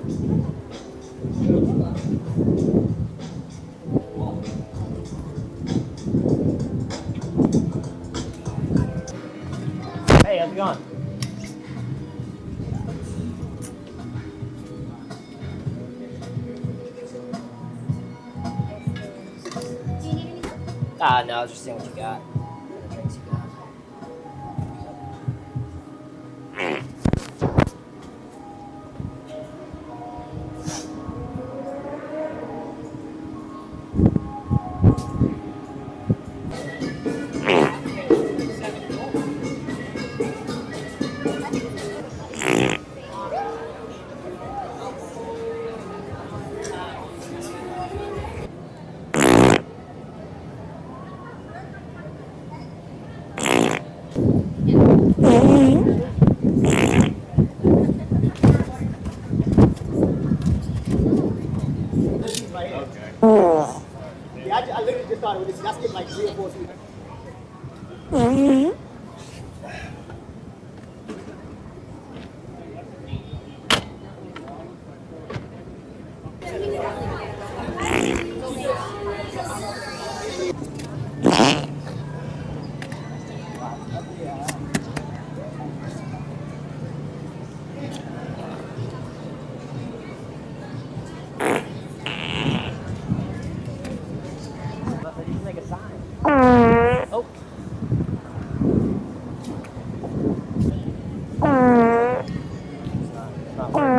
Hey, how's it going? No, I was just seeing what you got. What drinks you got. Yeah, I literally just started with this. I skipped like 3 or 4 seasons. You can make a sign. Oh. It's not working.